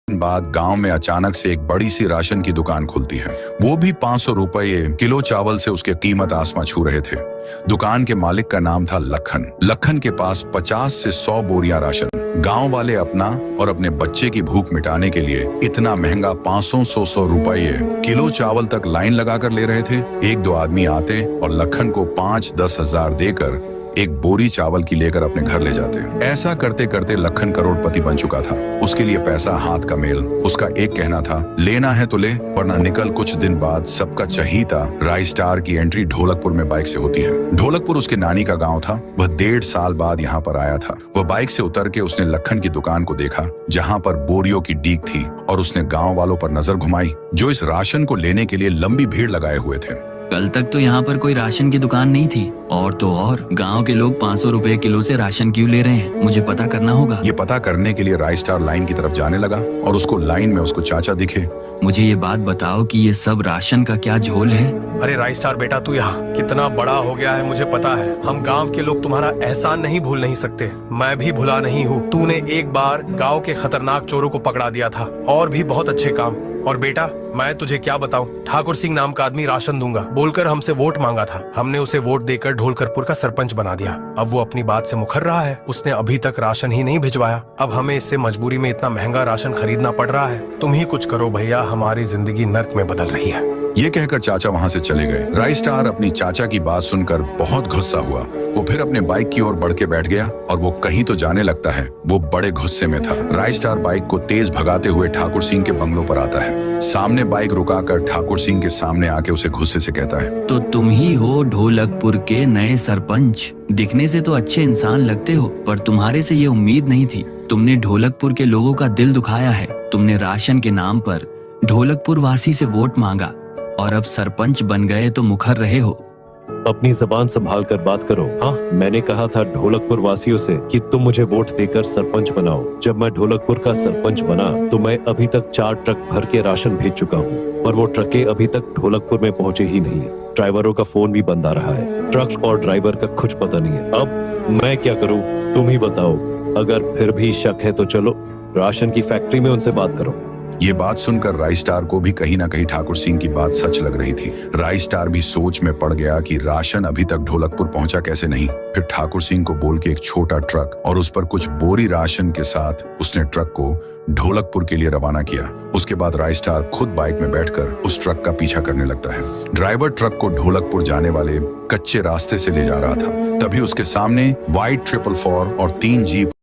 बाद गांव में अचानक से एक बड़ी सी राशन की दुकान खुलती है। वो भी 500 रुपये किलो चावल से उसके कीमत आसमां छू रहे थे। दुकान के मालिक का नाम था लखन। लखन के पास 50 से 100 बोरियां राशन। गांव वाले अपना और अपने बच्चे की भूख मिटाने के लिए इतना महंगा 500-100 रुपये किलो चावल तक लाइन लगाकर ले रहे थे। एक दो आदमी आते और लखन को 5-10 हजार देकर एक बोरी चावल की लेकर अपने घर ले जाते। ऐसा करते करते लखन करोड़पति बन चुका था। उसके लिए पैसा हाथ का मेल। उसका एक कहना था, लेना है तो ले, वरना निकल। कुछ दिन बाद सबका चहीता राय स्टार की एंट्री ढोलकपुर में बाइक से होती है। ढोलकपुर उसके नानी का गांव था। वह 1.5 साल बाद यहाँ पर आया था। वह बाइक से उतर के उसने लखन की दुकान को देखा, जहाँ पर बोरियों की डीक थी, और उसने गाँव वालों पर नजर घुमाई, जो इस राशन को लेने के लिए लंबी भीड़ लगाए हुए थे। कल तक तो यहाँ पर कोई राशन की दुकान नहीं थी, और तो और गांव के लोग 500 रुपए किलो से राशन क्यों ले रहे हैं? मुझे पता करना होगा। ये पता करने के लिए राय स्टार लाइन की तरफ जाने लगा और उसको लाइन में उसको चाचा दिखे। मुझे ये बात बताओ कि ये सब राशन का क्या झोल है? अरे राय स्टार बेटा, तू यहाँ कितना बड़ा हो गया है मुझे पता है। हम गांव के लोग तुम्हारा एहसान नहीं भूल नहीं सकते। मैं भी भुला नहीं हूँ। तूने एक बार गांव के खतरनाक चोरों को पकड़ा दिया था, और भी बहुत अच्छे काम। और बेटा, मैं तुझे क्या बताऊं, ठाकुर सिंह नाम का आदमी राशन दूंगा बोलकर हमसे वोट मांगा था। हमने उसे वोट देकर ढोलकपुर का सरपंच बना दिया। अब वो अपनी बात से मुकर रहा है। उसने अभी तक राशन ही नहीं भिजवाया। अब हमें इससे मजबूरी में इतना महंगा राशन खरीदना पड़ रहा है। तुम ही कुछ करो भैया, हमारी जिंदगी नर्क में बदल रही है। ये कहकर चाचा वहां से चले गए। राय स्टार अपनी चाचा की बात सुनकर बहुत गुस्सा हुआ। वो फिर अपने बाइक की ओर बढ़ के बैठ गया, और वो कहीं तो जाने लगता है। वो बड़े गुस्से में था। राय स्टार बाइक को तेज भगाते हुए ठाकुर सिंह के बंगलों पर आता है। सामने बाइक रुकाकर ठाकुर सिंह के सामने आके उसे गुस्से से कहता है, तो तुम ही हो ढोलकपुर के नए सरपंच। दिखने से तो अच्छे इंसान लगते हो, पर तुम्हारे से ये उम्मीद नहीं थी। तुमने ढोलकपुर के लोगों का दिल दुखाया है। तुमने राशन के नाम पर ढोलकपुर वासी से वोट मांगा, और अब सरपंच बन गए तो मुखर रहे हो। अपनी जबान संभाल कर बात करो। हाँ, मैंने कहा था ढोलकपुर वासियों से कि तुम मुझे वोट देकर सरपंच बनाओ। जब मैं ढोलकपुर का सरपंच बना तो मैं अभी तक 4 ट्रक भर के राशन भेज चुका हूँ, पर वो ट्रकें अभी तक ढोलकपुर में पहुँचे ही नहीं। ड्राइवरों का फोन भी बंद आ रहा है। ट्रक और ड्राइवर का कुछ पता नहीं है। अब मैं क्या करूँ, तुम ही बताओ। अगर फिर भी शक है तो चलो राशन की फैक्ट्री में उनसे बात करो। ये बात सुनकर राय स्टार को भी कहीं ना कहीं ठाकुर सिंह की बात सच लग रही थी। राय स्टार भी सोच में पड़ गया कि राशन अभी तक ढोलकपुर पहुंचा कैसे नहीं। फिर ठाकुर सिंह को बोल के एक छोटा ट्रक और उस पर कुछ बोरी राशन के साथ उसने ट्रक को ढोलकपुर के लिए रवाना किया। उसके बाद राय स्टार खुद बाइक में बैठकर उस ट्रक का पीछा करने लगता है। ड्राइवर ट्रक को ढोलकपुर जाने वाले कच्चे रास्ते से ले जा रहा था। तभी उसके सामने व्हाइट 444 और 3 जीप